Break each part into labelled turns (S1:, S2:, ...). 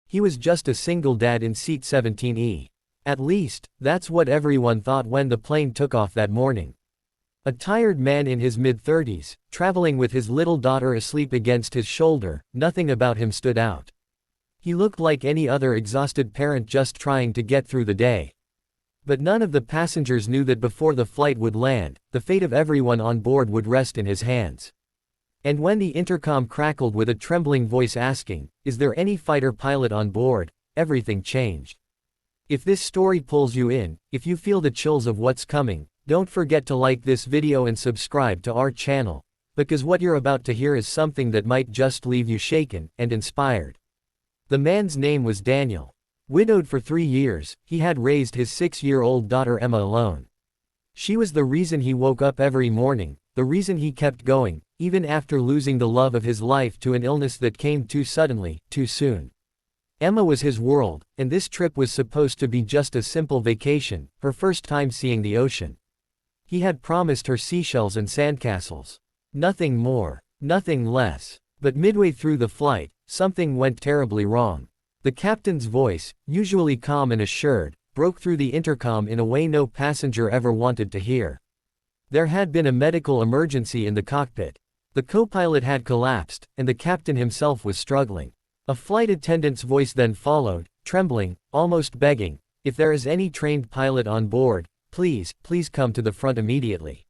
S1: He was just a single dad in seat 17E. At least, that's what everyone thought when the plane took off that morning. A tired man in his mid-30s, traveling with his little daughter asleep against his shoulder, nothing about him stood out. He looked like any other exhausted parent just trying to get through the day. But none of the passengers knew that before the flight would land, the fate of everyone on board would rest in his hands. And when the intercom crackled with a trembling voice asking, "Is there any fighter pilot on board?" everything changed. If this story pulls you in, if you feel the chills of what's coming, don't forget to like this video and subscribe to our channel, because what you're about to hear is something that might just leave you shaken and inspired. The man's name was Daniel. Widowed for 3 years, he had raised his 6-year-old daughter Emma alone. She was the reason he woke up every morning, the reason he kept going, even after losing the love of his life to an illness that came too suddenly, too soon. Emma was his world, and this trip was supposed to be just a simple vacation, her first time seeing the ocean. He had promised her seashells and sandcastles. Nothing more, nothing less. But midway through the flight, something went terribly wrong. The captain's voice, usually calm and assured, broke through the intercom in a way no passenger ever wanted to hear. There had been a medical emergency in the cockpit. The co-pilot had collapsed, and the captain himself was struggling. A flight attendant's voice then followed, trembling, almost begging, "If there is any trained pilot on board, please come to the front immediately."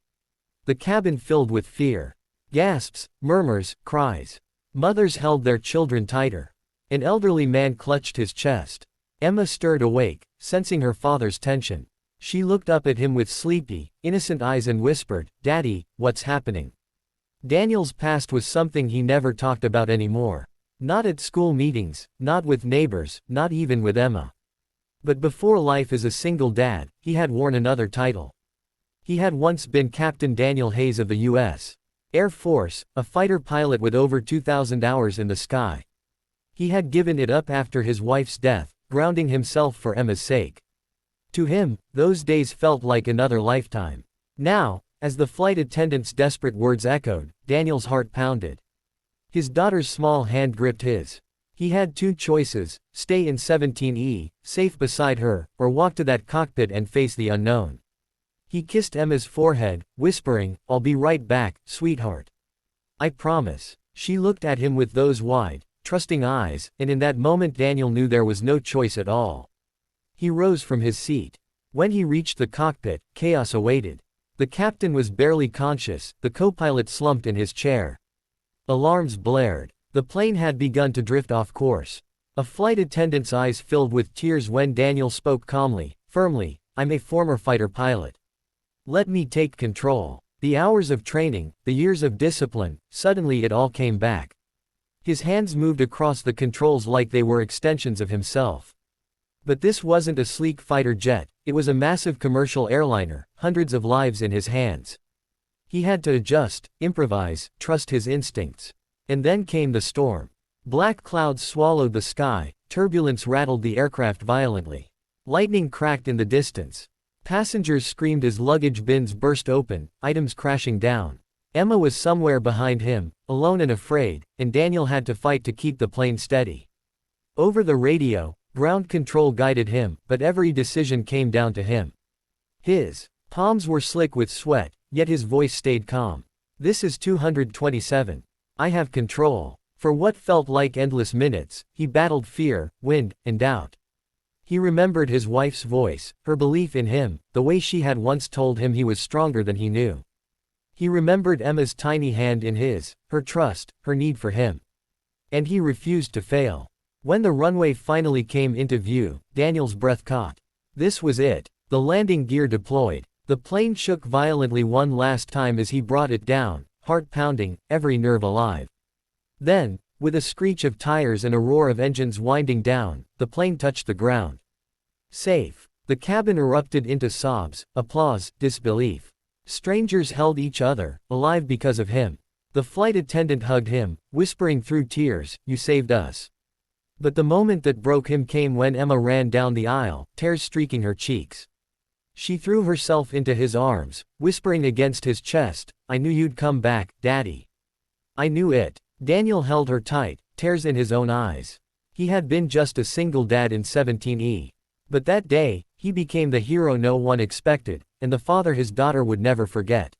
S1: The cabin filled with fear. Gasps, murmurs, cries. Mothers held their children tighter. An elderly man clutched his chest. Emma stirred awake, sensing her father's tension. She looked up at him with sleepy, innocent eyes and whispered, "Daddy, what's happening?" Daniel's past was something he never talked about anymore. Not at school meetings, not with neighbors, not even with Emma. But before life as a single dad, he had worn another title. He had once been Captain Daniel Hayes of the U.S. Air Force, a fighter pilot with over 2,000 hours in the sky. He had given it up after his wife's death, grounding himself for Emma's sake. To him, those days felt like another lifetime. Now, as the flight attendant's desperate words echoed, Daniel's heart pounded. His daughter's small hand gripped his. He had two choices: stay in 17E, safe beside her, or walk to that cockpit and face the unknown. He kissed Emma's forehead, whispering, "I'll be right back, sweetheart. I promise." She looked at him with those wide, trusting eyes, and in that moment Daniel knew there was no choice at all. He rose from his seat. When he reached the cockpit, chaos awaited. The captain was barely conscious, the co-pilot slumped in his chair. Alarms blared. The plane had begun to drift off course. A flight attendant's eyes filled with tears when Daniel spoke calmly, firmly, "I'm a former fighter pilot. Let me take control." The hours of training, the years of discipline, suddenly it all came back. His hands moved across the controls like they were extensions of himself. But this wasn't a sleek fighter jet, it was a massive commercial airliner, hundreds of lives in his hands. He had to adjust, improvise, trust his instincts. And then came the storm. Black clouds swallowed the sky, turbulence rattled the aircraft violently. Lightning cracked in the distance. Passengers screamed as luggage bins burst open, items crashing down. Emma was somewhere behind him, alone and afraid, and Daniel had to fight to keep the plane steady. Over the radio, ground control guided him, but every decision came down to him. His palms were slick with sweat, yet his voice stayed calm. "This is 227. I have control." For what felt like endless minutes, he battled fear, wind, and doubt. He remembered his wife's voice, her belief in him, the way she had once told him he was stronger than he knew. He remembered Emma's tiny hand in his, her trust, her need for him. And he refused to fail. When the runway finally came into view, Daniel's breath caught. This was it. The landing gear deployed. The plane shook violently one last time as he brought it down, heart pounding, every nerve alive. Then, with a screech of tires and a roar of engines winding down, the plane touched the ground. Safe. The cabin erupted into sobs, applause, disbelief. Strangers held each other, alive because of him. The flight attendant hugged him, whispering through tears, "You saved us." But the moment that broke him came when Emma ran down the aisle, tears streaking her cheeks. She threw herself into his arms, whispering against his chest, "I knew you'd come back, Daddy. I knew it." Daniel held her tight, tears in his own eyes. He had been just a single dad in 17E. But that day, he became the hero no one expected, and the father his daughter would never forget.